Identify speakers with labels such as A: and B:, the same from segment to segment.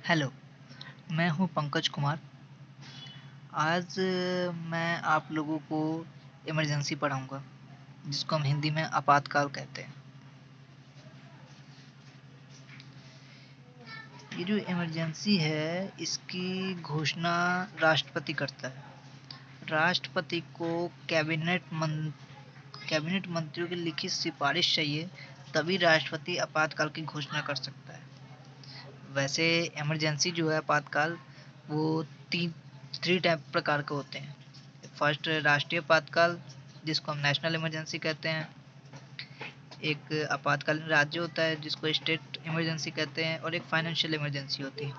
A: Hello, मैं हूँ पंकज कुमार। आज मैं आप लोगों को इमरजेंसी पढ़ाऊँगा, जिसको हम हिंदी में आपातकाल कहते हैं। ये जो इमरजेंसी है, इसकी घोषणा राष्ट्रपति करता है। राष्ट्रपति को कैबिनेट मंत्रियों की लिखित सिफारिश चाहिए, तभी राष्ट्रपति आपातकाल की घोषणा कर सकता है। वैसे इमरजेंसी जो है आपातकाल, वो थ्री टाइप प्रकार के होते हैं। फर्स्ट राष्ट्रीय आपातकाल, जिसको हम नेशनल इमरजेंसी कहते हैं। एक आपातकालीन राज्य होता है, जिसको स्टेट इमरजेंसी कहते हैं, और एक फाइनेंशियल इमरजेंसी होती है।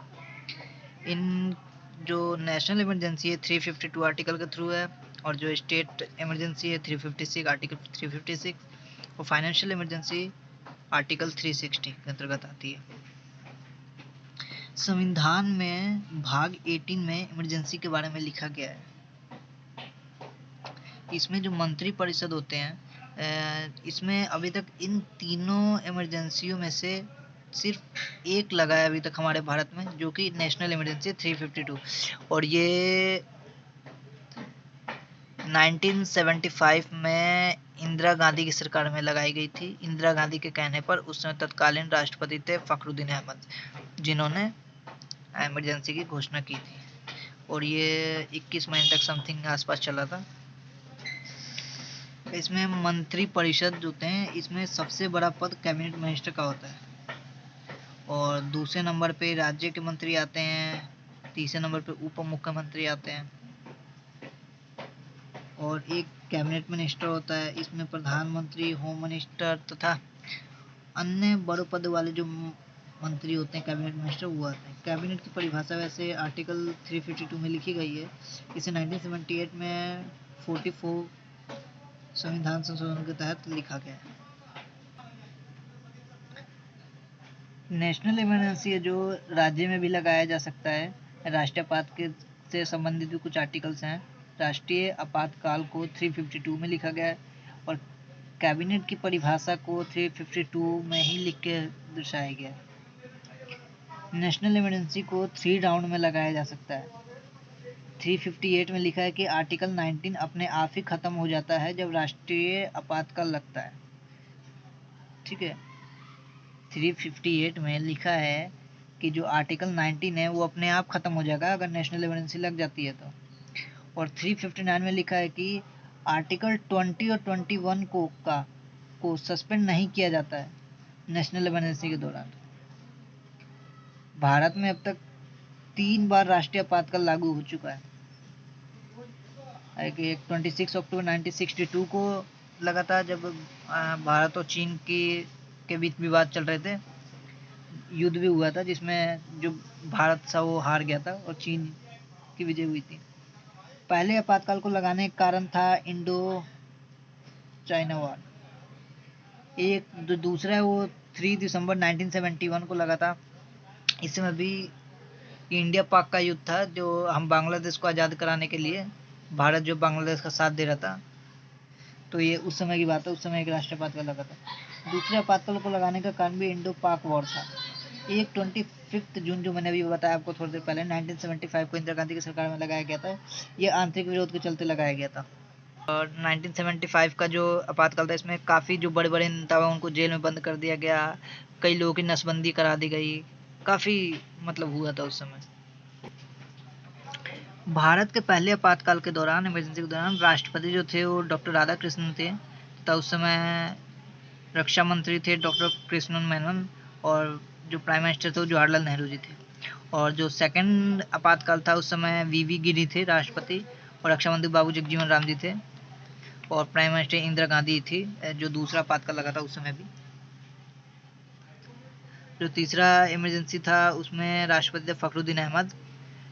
A: इन जो नेशनल इमरजेंसी है 352 आर्टिकल के थ्रू है, और जो स्टेट इमरजेंसी है 356 आर्टिकल 356, और फाइनेंशियल इमरजेंसी आर्टिकल 360 के अंतर्गत आती है। संविधान में भाग 18 में इमरजेंसी के बारे में लिखा गया है। इसमें जो मंत्री परिषद होते हैं, इसमें अभी तक इन तीनों इमरजेंसियों में से सिर्फ एक लगा है अभी तक हमारे भारत में, जो कि नेशनल इमरजेंसी 352, और ये 1975 में इंदिरा गांधी की सरकार में लगाई गई थी। इंदिरा गांधी के कहने पर उस समय तत्कालीन राष्ट्रपति थे फखरुद्दीन अहमद, जिन्होंने इमरजेंसी की घोषणा की थी, और ये 21 महीने तक समथिंग आसपास चला था। इसमें मंत्री परिषद जो होते हैं, इसमें सबसे बड़ा पद कैबिनेट मिनिस्टर का होता है, और दूसरे नंबर पे राज्य के मंत्री आते हैं, तीसरे नंबर पे उप मुख्यमंत्री आते हैं, और एक कैबिनेट मिनिस्टर होता है। इसमें प्रधानमंत्री, होम मिनिस्टर तथा अन्य बड़े पद वाले जो मंत्री होते हैं कैबिनेट मिनिस्टर, वो आते हैं। कैबिनेट की परिभाषा वैसे आर्टिकल 352 में लिखी गई है। इसे 1978 में 44 संविधान संशोधन के तहत लिखा गया है। नेशनल इमरजेंसी है, जो राज्य में भी लगाया जा सकता है। राष्ट्रीय आपात के से संबंधित भी कुछ आर्टिकल्स हैं। राष्ट्रीय आपातकाल को 352 में लिखा गया है, और कैबिनेट की परिभाषा को 352 में ही लिख के दर्शाया गया है। नेशनल इमरजेंसी को 3 राउंड में लगाया जा सकता है। 358 में लिखा है कि आर्टिकल 19 अपने आप ही खत्म हो जाता है जब राष्ट्रीय आपातकाल लगता है। ठीक है, 358 में लिखा है कि जो आर्टिकल 19 है वो अपने आप खत्म हो जाएगा अगर नेशनल इमरजेंसी लग जाती है तो। और 359 में लिखा है कि आर्टिकल 20 और 21 को सस्पेंड नहीं किया जाता है नेशनल इमरजेंसी के दौरान। भारत में अब तक 3 बार राष्ट्रीय आपातकाल लागू हो चुका है। एक 26 अक्टूबर 1962 को लगा था, जब भारत और चीन के बीच विवाद चल रहे थे। युद्ध भी हुआ था, जिसमें जो भारत था वो हार गया था और चीन की विजय हुई थी। पहले आपातकाल को लगाने का कारण था इंडो चाइना वॉर। एक जो दूसरा है वो 3 दिसंबर 1971 को लगा था। इस समय भी इंडिया पाक का युद्ध था, जो हम बांग्लादेश को आज़ाद कराने के लिए भारत जो बांग्लादेश का साथ दे रहा था। तो ये उस समय की बात है, उस समय एक राष्ट्रीय आपातकाल लगा था। दूसरे आपातकाल को लगाने का कारण भी इंडो पाक वॉर था। एक 25 जून, जो मैंने अभी बताया आपको थोड़ी देर पहले, 1975 को इंदिरा गांधी की सरकार में लगाया गया था। ये आंतरिक विरोध के चलते लगाया गया था। और 1975 का जो आपातकाल था, इसमें काफ़ी जो बड़े बड़े नेता हुए उनको जेल में बंद कर दिया गया, कई लोगों की नसबंदी करा दी गई, काफ़ी मतलब हुआ था उस समय। भारत के पहले आपातकाल के दौरान, इमरजेंसी के दौरान, राष्ट्रपति जो थे वो डॉक्टर राधाकृष्णन थे, तथा उस समय रक्षा मंत्री थे डॉक्टर कृष्णन मेनन, और जो प्राइम मिनिस्टर थे वो जवाहरलाल नेहरू जी थे। और जो सेकंड आपातकाल था उस समय वीवी गिरी थे राष्ट्रपति, और रक्षा मंत्री बाबू जगजीवन राम जी थे, और प्राइम मिनिस्टर इंदिरा गांधी थी, जो दूसरा आपातकाल लगा था उस समय भी। जो तीसरा इमरजेंसी था उसमें राष्ट्रपति थे फखरुद्दीन अहमद,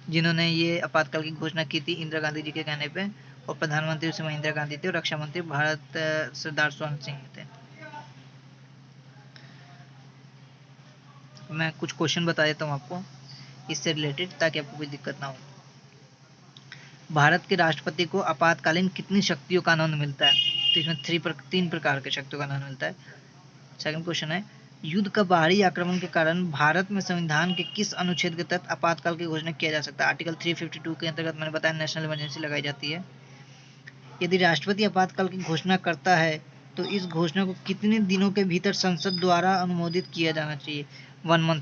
A: जिन्होंने ये आपातकाल की घोषणा की थी इंदिरा गांधी जी के कहने पे, और प्रधानमंत्री उस समय इंदिरा गांधी थे, और रक्षा मंत्री भारत सरदार स्वर्ण सिंह थे। मैं कुछ क्वेश्चन बता देता हूँ आपको इससे रिलेटेड, ताकि आपको कोई दिक्कत ना हो। भारत के राष्ट्रपति को आपातकालीन कितनी शक्तियों का आनंद मिलता है? तो इसमें 3 प्रकार के शक्तियों का आनंद मिलता है। सेकंड क्वेश्चन है, युद्ध का बाहरी आक्रमण के कारण भारत में संविधान के किस अनुच्छेद के तहत आपातकाल की घोषणा किया जा सकता है? आर्टिकल 352 के अंतर्गत मैंने बताया नेशनल इमरजेंसी लगाई जाती है। यदि राष्ट्रपति आपातकाल की घोषणा करता है तो इस घोषणा को कितने दिनों के भीतर संसद द्वारा अनुमोदित किया जाना चाहिए? 1 मंथ